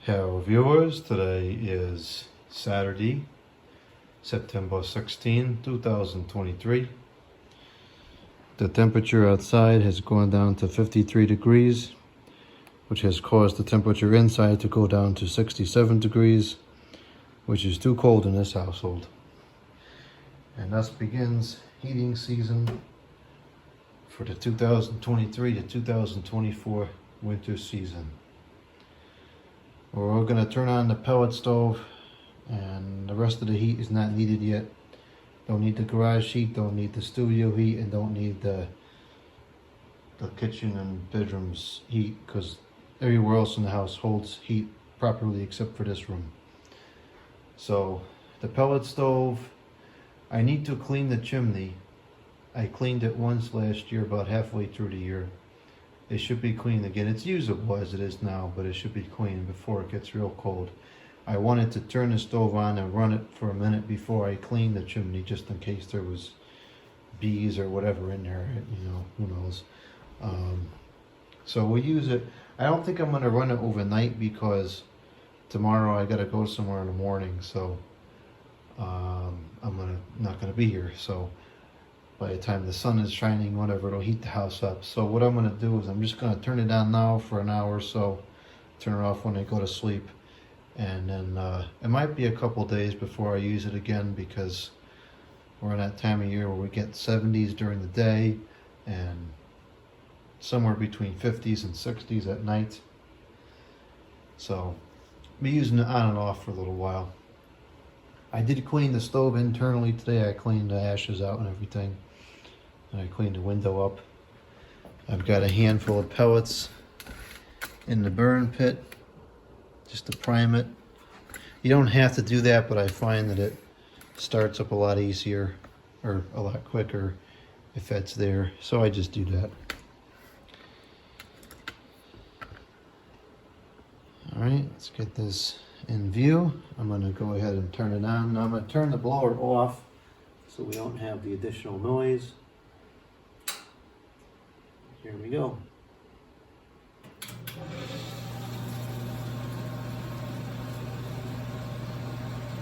Hello viewers, today is Saturday, September 16, 2023. The temperature outside has gone down to 53 degrees, which has caused the temperature inside to go down to 67 degrees, which is too cold in this household. And thus begins heating season for the 2023 to 2024 winter season. We're going to turn on the pellet stove, and the rest of the heat is not needed yet. Don't need the garage heat, don't need the studio heat, and don't need the kitchen and bedrooms heat, because everywhere else in the house holds heat properly except for this room. So the pellet stove, I need to clean the chimney. I cleaned it once last year, about halfway through the year. It should be clean again. It's usable as it is now, but it should be clean before it gets real cold. I wanted to turn the stove on and run it for a minute before I cleaned the chimney, just in case there was bees or whatever in there, you know, who knows. So we'll use it. I don't think I'm going to run it overnight because tomorrow I got to go somewhere in the morning, so I'm not going to be here. So by the time the sun is shining, whatever, it'll heat the house up. So what I'm going to do is I'm just going to turn it down now for an hour or so, turn it off when I go to sleep, and then it might be a couple days before I use it again, because we're in that time of year where we get 70s during the day and somewhere between 50s and 60s at night. So I'll be using it on and off for a little while. I did clean the stove internally today. I cleaned the ashes out and everything. And I cleaned the window up. I've got a handful of pellets in the burn pit just to prime it. You don't have to do that, but I find that it starts up a lot easier or a lot quicker if that's there. So I just do that. All right, let's get this in view. I'm going to go ahead and turn it on. Now I'm going to turn the blower off so we don't have the additional noise. Here we go.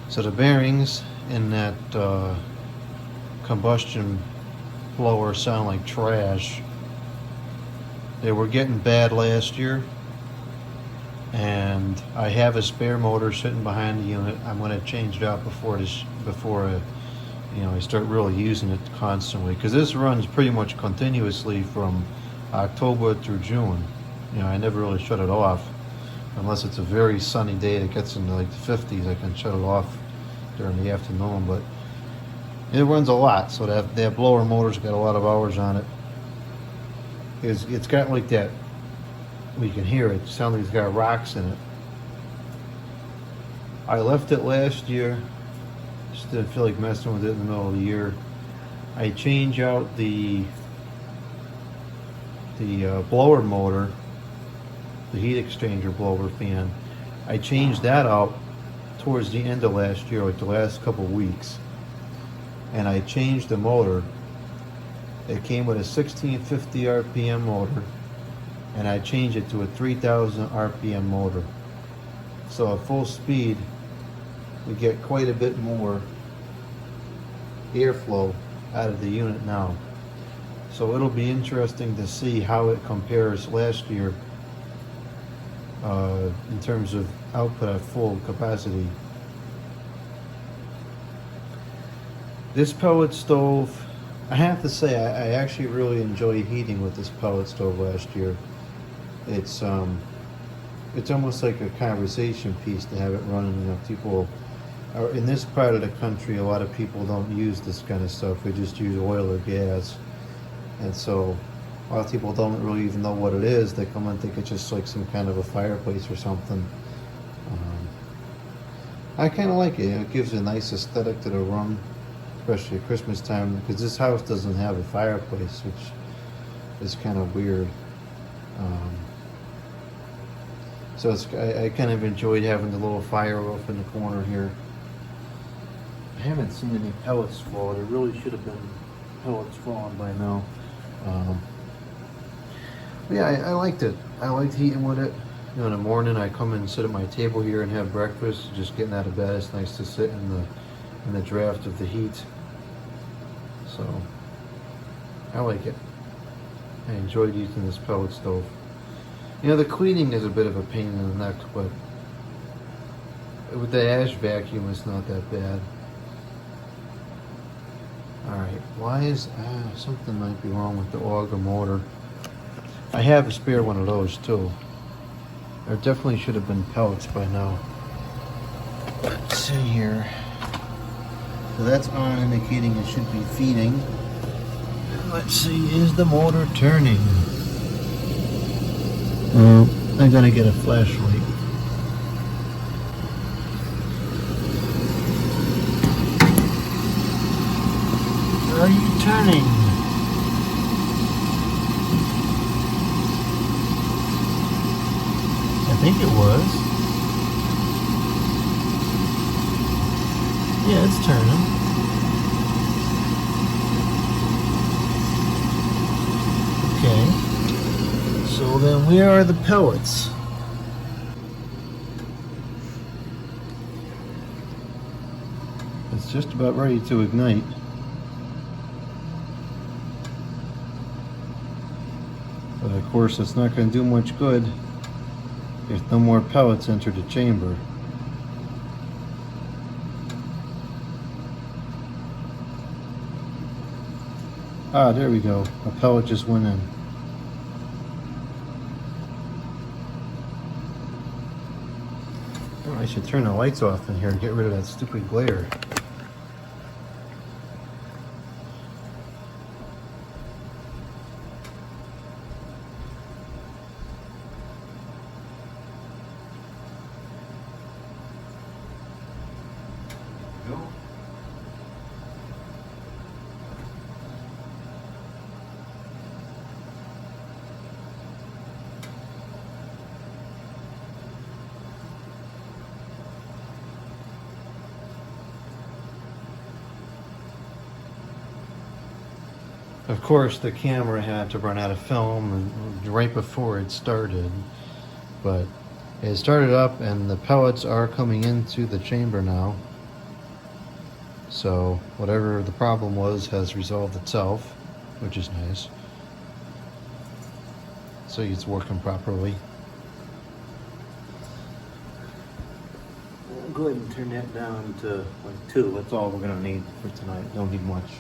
So the bearings in that combustion blower sound like trash. They were getting bad last year, and I have a spare motor sitting behind the unit. I'm going to change it out before I start really using it constantly, because this runs pretty much continuously from October through June. You know, I never really shut it off unless it's a very sunny day that gets into like the 50s. I can shut it off during the afternoon, but it runs a lot. So that blower motor's got a lot of hours on it. It's got like that. We can hear it. It sounds like it's got rocks in it. I left it last year. Just didn't feel like messing with it in the middle of the year. I change out the blower motor, the heat exchanger blower fan. I changed that out towards the end of last year, like the last couple of weeks. And I changed the motor. It came with a 1650 RPM motor, and I changed it to a 3000 RPM motor. So at full speed, we get quite a bit more airflow out of the unit now. So it'll be interesting to see how it compares last year in terms of output at full capacity. This pellet stove, I have to say, I actually really enjoyed heating with this pellet stove last year. It's almost like a conversation piece to have it running. You know, people are, in this part of the country, a lot of people don't use this kind of stuff. They just use oil or gas. And so a lot of people don't really even know what it is. They come and think it's just like some kind of a fireplace or something. I kind of like it. It gives a nice aesthetic to the room, especially at Christmas time, because this house doesn't have a fireplace, which is kind of weird. So I kind of enjoyed having the little fire off in the corner here. I haven't seen any pellets fall. There really should have been pellets falling by now. Yeah, I liked it. I liked heating with it. You know, in the morning I come and sit at my table here and have breakfast. Just getting out of bed, it's nice to sit in the draft of the heat. So I like it. I enjoyed using this pellet stove. You know, the cleaning is a bit of a pain in the neck, but with the ash vacuum, it's not that bad. Alright, why is, something might be wrong with the auger motor. I have a spare one of those too. There definitely should have been pellets by now. Let's see here. So that's on, indicating it should be feeding. Let's see, is the motor turning? I gotta get a flashlight. Are you turning? I think it was. Yeah, it's turning. Okay. So then where are the pellets? It's just about ready to ignite. But of course it's not going to do much good if no more pellets enter the chamber. Ah, there we go. A pellet just went in. Oh, I should turn the lights off in here and get rid of that stupid glare. Of course, the camera had to run out of film right before it started, but it started up and the pellets are coming into the chamber now. So whatever the problem was has resolved itself, which is nice. So it's working properly. We'll go ahead and turn that down to like 2. That's all we're gonna need for tonight. Don't need much.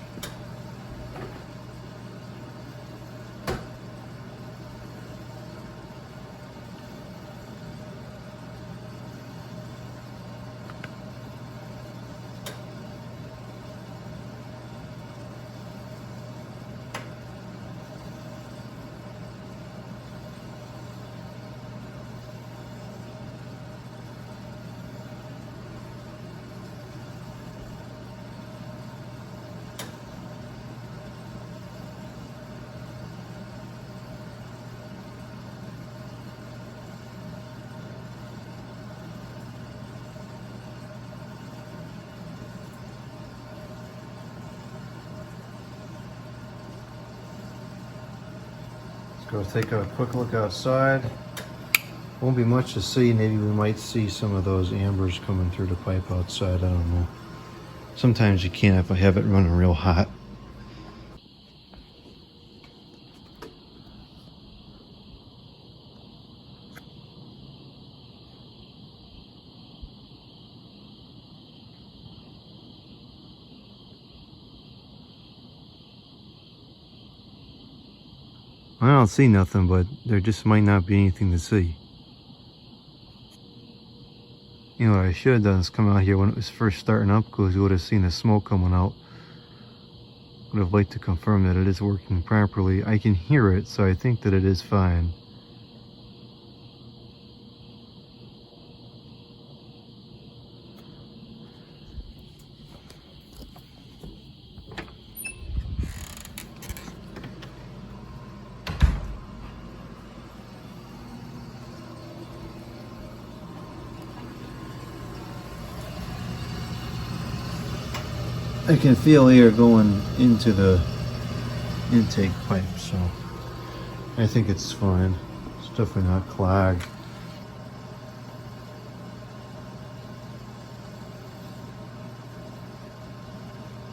Go take a quick look outside. Won't be much to see. Maybe we might see some of those ambers coming through the pipe outside. I don't know. Sometimes you can't if I have it running real hot. I don't see nothing, but there just might not be anything to see. You know what I should have done is come out here when it was first starting up, because you would have seen the smoke coming out. Would have liked to confirm that it is working properly. I can hear it, so I think that it is fine. I can feel air going into the intake pipe, so I think it's fine. It's definitely not clogged.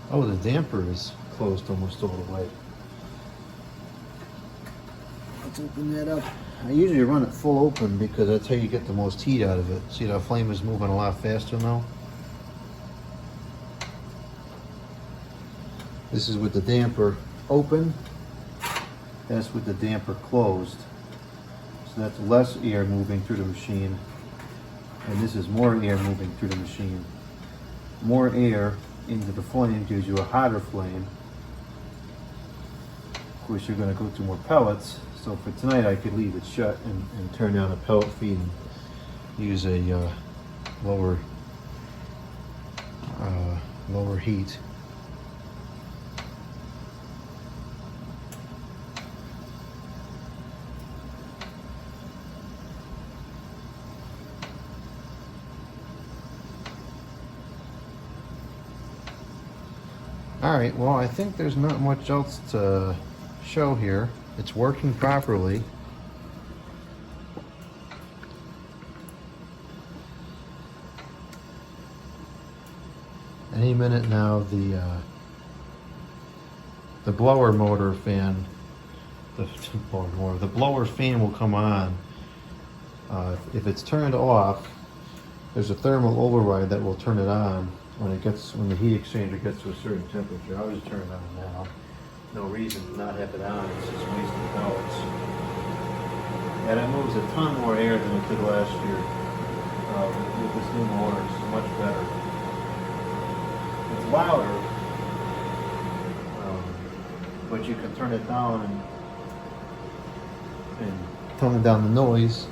Oh, the damper is closed almost all the way. Let's open that up. I usually run it full open because that's how you get the most heat out of it. See, the flame is moving a lot faster now. This is with the damper open. That's with the damper closed. So that's less air moving through the machine. And this is more air moving through the machine. More air into the flame gives you a hotter flame. Of course, you're going to go to more pellets. So for tonight, I could leave it shut and turn down the pellet feed and use a lower heat. Alright, well, I think there's not much else to show here. It's working properly. Any minute now, the blower motor fan, the blower fan will come on. If it's turned off, there's a thermal override that will turn it on when the heat exchanger gets to a certain temperature. I'll just turn it on now. No reason to not have it on. It's just wasting pellets. And it moves a ton more air than it did last year. With this new motor, it's much better. It's louder, but you can turn it down and tone down the noise.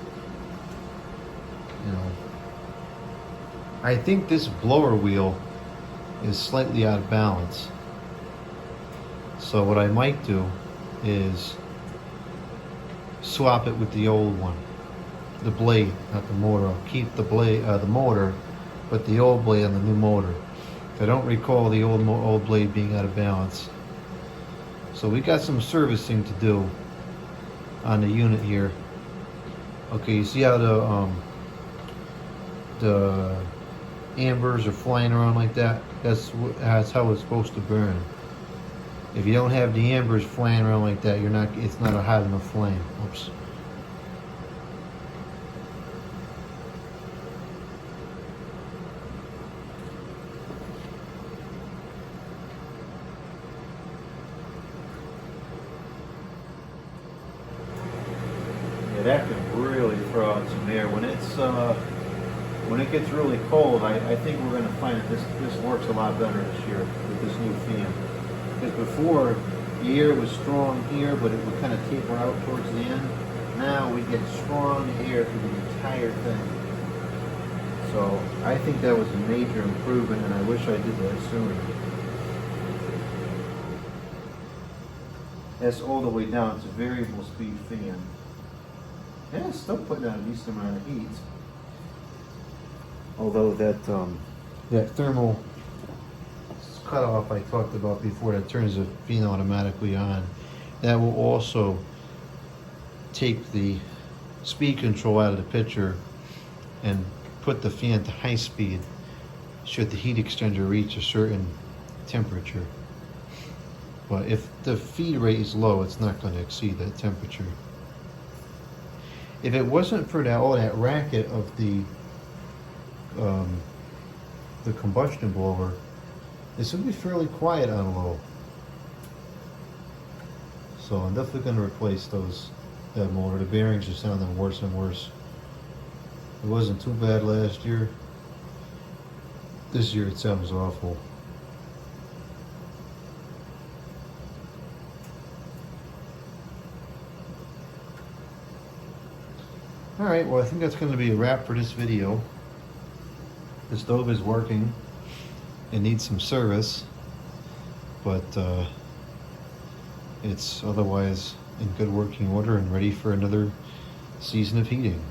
You know, I think this blower wheel is slightly out of balance. So what I might do is swap it with the old one. The blade, not the motor. I'll keep the blade, the motor, but the old blade on the new motor. I don't recall the old blade being out of balance. So we got some servicing to do on the unit here. Okay, you see how the ambers are flying around like that? That's how it's supposed to burn. If you don't have the ambers flying around like that, it's not a hot enough flame. Oops. Yeah, that can really throw out some air. When it gets really cold, I think we're going to find that this works a lot better this year with this new fan. Because before, the air was strong here, but it would kind of taper out towards the end. Now we get strong air through the entire thing. So I think that was a major improvement, and I wish I did that sooner. That's all the way down. It's a variable speed fan. And it's still putting out a decent amount of heat. Although that thermal cutoff I talked about before that turns the fan automatically on, that will also take the speed control out of the picture and put the fan to high speed should the heat exchanger reach a certain temperature. But if the feed rate is low, it's not going to exceed that temperature. If it wasn't for all that racket of the combustion blower, this would be fairly quiet on low. So I'm definitely going to replace that motor. The bearings are sounding worse and worse. It wasn't too bad last year. This year it sounds awful. Alright, well I think that's going to be a wrap for this video. The stove is working. It needs some service, but it's otherwise in good working order and ready for another season of heating.